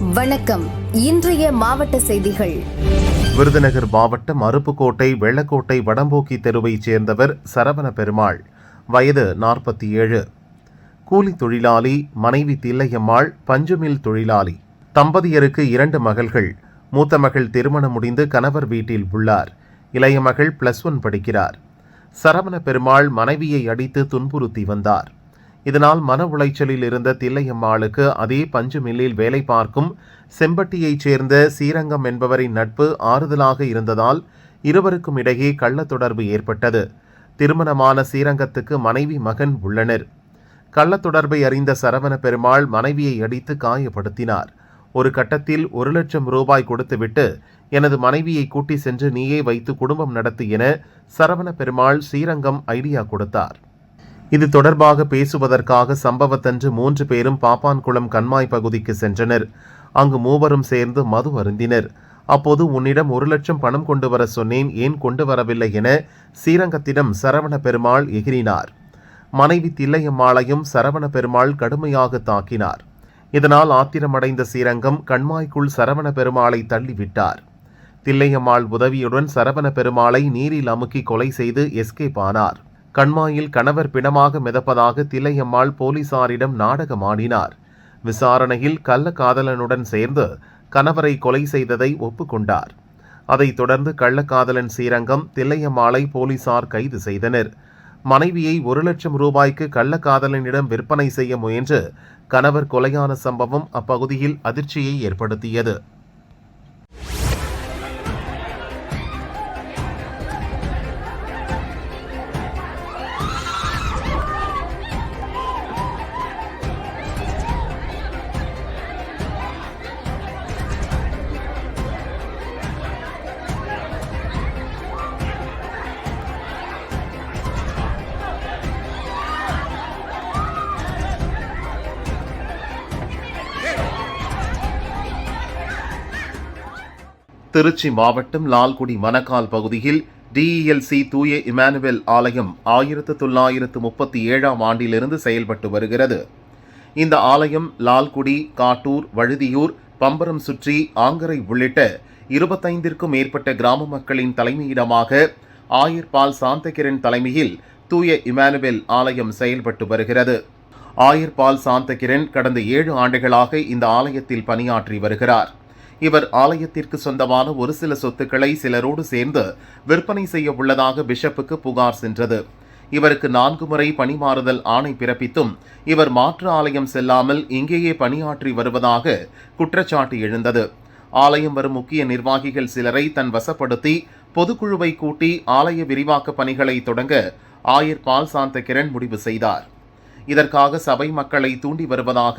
வணக்கம். இன்றைய மாவட்ட செய்திகள். விருதுநகர் மாவட்டம் அருப்புக்கோட்டை வெள்ளக்கோட்டை வடம்போக்கி தெருவைச் சேர்ந்தவர் சரவண பெருமாள், வயது 47. கூலி தொழிலாளி, மனைவி தில்லையம்மாள் பஞ்சுமில் தொழிலாளி. தம்பதியருக்கு 2 மகள்கள். மூத்த மகள் திருமணம் முடிந்து கணவர் வீட்டில் உள்ளார். இளைய மகள் +1 படிக்கிறார். சரவண பெருமாள் மனைவியை அடித்து துன்புறுத்தி வந்தார். இதனால் மன உளைச்சலில் இருந்த தில்லையம்மாளுக்கு அதே பஞ்சு மில்லில் வேலை பார்க்கும் செம்பட்டியைச் சேர்ந்த ஸ்ரீரங்கம் என்பவரின் நட்பு ஆறுதலாக இருந்ததால் இருவருக்கும் இடையே கள்ள தொடர்பு ஏற்பட்டது. திருமணமான ஸ்ரீரங்கத்துக்கு மனைவி, மகன் உள்ளனர். கள்ள தொடர்பை அறிந்த சரவண பெருமாள் மனைவியை அடித்து காயப்படுத்தினார். ஒரு கட்டத்தில் 1 லட்சம் ரூபாய் கொடுத்துவிட்டு எனது மனைவியை கூட்டி சென்று நீயே வைத்து குடும்பம் நடத்து என சரவண பெருமாள் ஸ்ரீரங்கம் ஐடியா கொடுத்தார். இது தொடர்பாக பேசுவதற்காக சம்பவத்தன்று 3 பேரும் பாப்பான்குளம் கண்மாய் பகுதிக்கு சென்றனர். அங்கு மூவரும் சேர்ந்து மது அருந்தினர். அப்போது உன்னிடம் 1 லட்சம் பணம் கொண்டு வர சொன்னேன், ஏன் கொண்டு வரவில்லை என ஸ்ரீரங்கத்திடம் சரவண பெருமாள் எகிரினார். மனைவி தில்லையம்மாளையும் சரவண பெருமாள் கடுமையாக தாக்கினார். இதனால் ஆத்திரமடைந்த ஸ்ரீரங்கம் கண்மாய்க்குள் சரவண பெருமாளை தள்ளிவிட்டார். தில்லையம்மாள் உதவியுடன் சரவண பெருமாளை நீரில் அமுக்கி கொலை செய்து எஸ்கேப் ஆனார். கண்மாயில் கணவர் பிணமாக மிதப்பதாக தில்லையம்மாள் போலீசாரிடம் நாடகமாடினார். விசாரணையில் கள்ளக்காதலனுடன் சேர்ந்து கணவரை கொலை செய்ததை ஒப்புக்கொண்டார். அதைத் தொடர்ந்து கள்ளக்காதலன் ஸ்ரீரங்கம் தில்லையம்மாளை போலீசார் கைது செய்தனர். மனைவியை 1 லட்சம் ரூபாய்க்கு கள்ளக்காதலனிடம் விற்பனை செய்ய முயன்று கணவர் கொலையான சம்பவம் அப்பகுதியில் அதிர்ச்சியை ஏற்படுத்தியது. திருச்சி மாவட்டம் லால்குடி மணக்கால் பகுதியில் DELC தூய இமானுவேல் ஆலயம் 1937ஆம் ஆண்டிலிருந்து செயல்பட்டு வருகிறது. இந்த ஆலயம் லால்குடி, காட்டூர், வழுதியூர், பம்பரம் சுற்றி, ஆங்கரை உள்ளிட்ட 25ற்கும் மேற்பட்ட கிராம மக்களின் தலைமையிடமாக ஆயர் பால் சாந்தகிரன் தலைமையில் தூய இமானுவேல் ஆலயம் செயல்பட்டு வருகிறது. ஆயர் பால் சாந்தகிரன் கடந்த 7 ஆண்டுகளாக இந்த ஆலயத்தில் பணியாற்றி வருகிறார். இவர் ஆலயத்திற்கு சொந்தமான ஒரு சில சொத்துக்களை சிலரோடு சேர்ந்து விற்பனை செய்ய உள்ளதாக பிஷப்புக்கு புகார் சென்றது. இவருக்கு 4 முறை பணிமாறுதல் ஆணை பிறப்பித்தும் இவர் மாற்று ஆலயம் செல்லாமல் இங்கேயே பணியாற்றி வருவதாக குற்றச்சாட்டு எழுந்தது. ஆலயம் வரும் முக்கிய நிர்வாகிகள் சிலரை தன் வசப்படுத்தி பொதுக்குழுவை கூட்டி ஆலய விரிவாக்க பணிகளை தொடங்க ஆயர் பால் சாந்தகிரன் முடிவு செய்தார். இதற்காக சபை மக்களை தூண்டி வருவதாக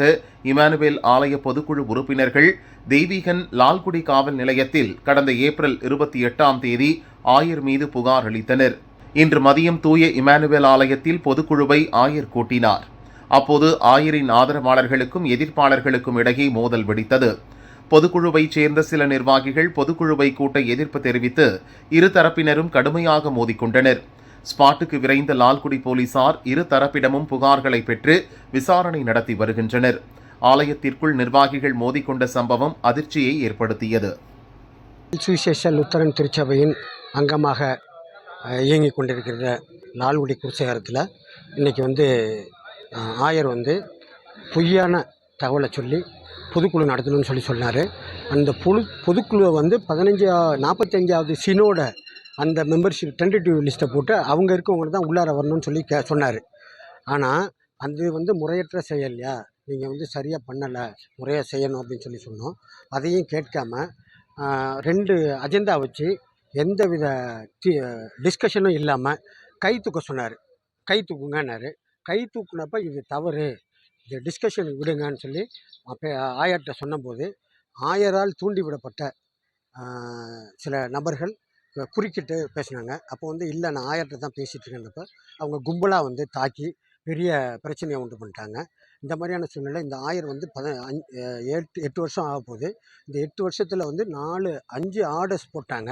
இமானுவேல் ஆலய பொதுக்குழு உறுப்பினர்கள் தெய்வீகன் லால்குடி காவல் நிலையத்தில் கடந்த ஏப்ரல் 28ஆம் தேதி ஆயர் மீது புகார் அளித்தனர். இன்று மதியம் தூய இமானுவேல் ஆலயத்தில் பொதுக்குழுவை ஆயர் கூட்டினார். அப்போது ஆயரின் ஆதரவாளர்களுக்கும் எதிர்ப்பாளர்களுக்கும் இடையே மோதல் வெடித்தது. பொதுக்குழுவைச் சேர்ந்த சில நிர்வாகிகள் பொதுக்குழுவை கூட்ட எதிர்ப்பு தெரிவித்து இரு தரப்பினரும் கடுமையாக மோதிக்கொண்டனர். ஸ்பாட்டுக்கு விரைந்த லால்குடி போலீசார் இரு தரப்பிடமும் புகார்களை பெற்று விசாரணை நடத்தி வருகின்றனர். ஆலயத்திற்குள் நிர்வாகிகள் மோதிக்கொண்ட சம்பவம் அதிர்ச்சியை ஏற்படுத்தியது. சுவிசேஷ லுத்தரன் திருச்சபையின் அங்கமாக இயங்கிக் கொண்டிருக்கிற லால்குடி குருசேகரத்தில் இன்றைக்கி ஆயர் பொய்யான தகவலை சொல்லி பொதுக்குழு நடத்தணும்னு சொன்னார். அந்த பொதுக்குழுவை 45வது சினோட அந்த மெம்பர்ஷிப் டென்டேட்டிவ் லிஸ்ட்டை போட்டு அவங்க இருக்கவங்க தான் உள்ளார வரணும்னு சொல்லி சொன்னார். ஆனால் அது முறையற்ற செயல்லையா, நீங்கள் சரியாக பண்ணலை, முறையாக செய்யணும் அப்படின்னு சொன்னோம். அதையும் கேட்காம 2 அஜெண்டா வச்சு எந்தவித டிஸ்கஷனும் இல்லாமல் கை தூக்க சொன்னார். கை தூக்குங்கன்னாரு. கை தூக்குனப்போ இது தவறு, இது டிஸ்கஷனுக்கு விடுங்கன்னு சொல்லி அப்போ ஆயர்கிட்ட சொன்னபோது ஆயரால் தூண்டிவிடப்பட்ட சில நபர்கள் குறுக்கிட்டு பேசினாங்க. அப்போ இல்லை, நான் ஆயர்கிட்ட தான் பேசிகிட்டு இருக்கேன்றப்ப அவங்க கும்பலாக தாக்கி பெரிய பிரச்சனையை உண்டு பண்ணிட்டாங்க. இந்த மாதிரியான சூழ்நிலை இந்த ஆயர் 8 வருஷம் ஆக போகுது. இந்த 8 வருஷத்தில் 5 ஆர்டர்ஸ் போட்டாங்க.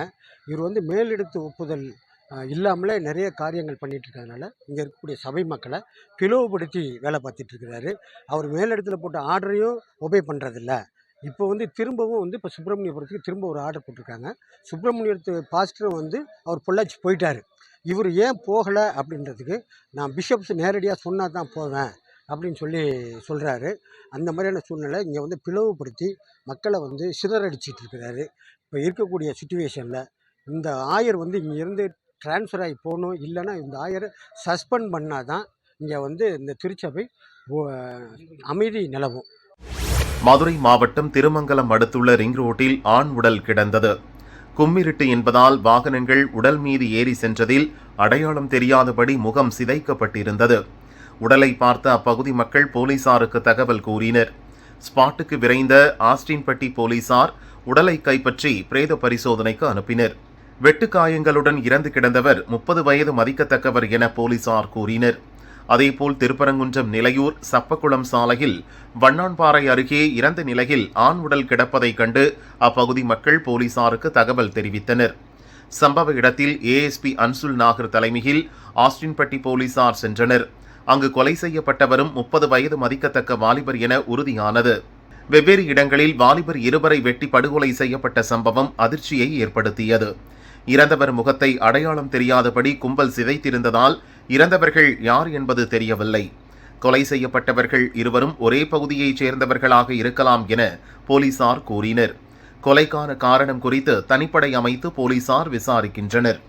இவர் மேலெடுத்து ஒப்புதல் இல்லாமலே நிறைய காரியங்கள் பண்ணிகிட்டு இருக்கிறதுனால இங்கே இருக்கக்கூடிய சபை மக்களை பிளவுபடுத்தி வேலை பார்த்துட்டு இருக்கிறாரு. அவர் மேலிடத்தில் போட்ட ஆர்டரையும் ஒபே பண்ணுறதில்ல. இப்போ வந்து திரும்பவும் வந்து இப்போ சுப்பிரமணியபுரத்துக்கு திரும்ப ஒரு ஆர்டர் போட்டிருக்காங்க. சுப்பிரமணியத்து பாஸ்டர் வந்து அவர் பொள்ளாச்சி போயிட்டார். இவர் ஏன் போகலை அப்படின்றதுக்கு நான் பிஷப்ஸ் நேரடியாக சொன்னால் தான் போவேன் அப்படின்னு சொல்கிறாரு. அந்த மாதிரியான சூழ்நிலை இங்கே வந்து பிளவுபடுத்தி மக்களை வந்து சிதறடிச்சிட்டு இருக்கிறாரு. இப்போ இருக்கக்கூடிய சுச்சுவேஷனில் இந்த ஆயர் வந்து இங்கேருந்து ட்ரான்ஸ்ஃபர் ஆகி போகணும். இல்லைன்னா இந்த ஆயரை சஸ்பெண்ட் பண்ணால் தான் இங்கே வந்து இந்த திருச்சபை அமைதி நிலவும். மதுரை மாவட்டம் திருமங்கலம் அடுத்துள்ள ரிங் ரோட்டில் ஆண் உடல் கிடந்தது. கும்மிருட்டு என்பதால் வாகனங்கள் உடல் மீது ஏறி சென்றதில் அடையாளம் தெரியாதபடி முகம் சிதைக்கப்பட்டிருந்தது. உடலை பார்த்த அப்பகுதி மக்கள் போலீசாருக்கு தகவல் கூறினர். ஸ்பாட்டுக்கு விரைந்த ஆஸ்டின்பட்டி போலீசார் உடலை கைப்பற்றி பிரேத பரிசோதனைக்கு அனுப்பினர். வெட்டுக்காயங்களுடன் இறந்து கிடந்தவர் 30 வயது மதிக்கத்தக்கவர் என போலீசார் கூறினர். அதேபோல் திருப்பரங்குன்றம் நிலையூர் சப்பக்குளம் சாலையில் வண்ணான்பாறை அருகே இறந்த நிலையில் ஆண் உடல் கிடப்பதைக் கண்டு அப்பகுதி மக்கள் போலீசாருக்கு தகவல் தெரிவித்தனர். சம்பவ இடத்தில் ஏஎஸ்பி அன்சுல் நாகர் தலைமையில் ஆஸ்டின்பட்டி போலீசார் சென்றனர். அங்கு கொலை செய்யப்பட்டவரும் 30 வயது மதிக்கத்தக்க வாலிபர் என உறுதியானது. வெவ்வேறு இடங்களில் வாலிபர் 2 வெட்டி படுகொலை செய்யப்பட்ட சம்பவம் அதிர்ச்சியை ஏற்படுத்தியது. இறந்தவர் முகத்தை அடையாளம் தெரியாதபடி கும்பல் சிதைத்திருந்ததால் இறந்தவர்கள் யார் என்பது தெரியவில்லை. கொலை செய்யப்பட்டவர்கள் இருவரும் ஒரே பகுதியைச் சேர்ந்தவர்களாக இருக்கலாம் என போலீசார் கூறினர். கொலைக்கான காரணம் குறித்து தனிப்படை அமைத்து போலீசார் விசாரிக்கின்றனர்.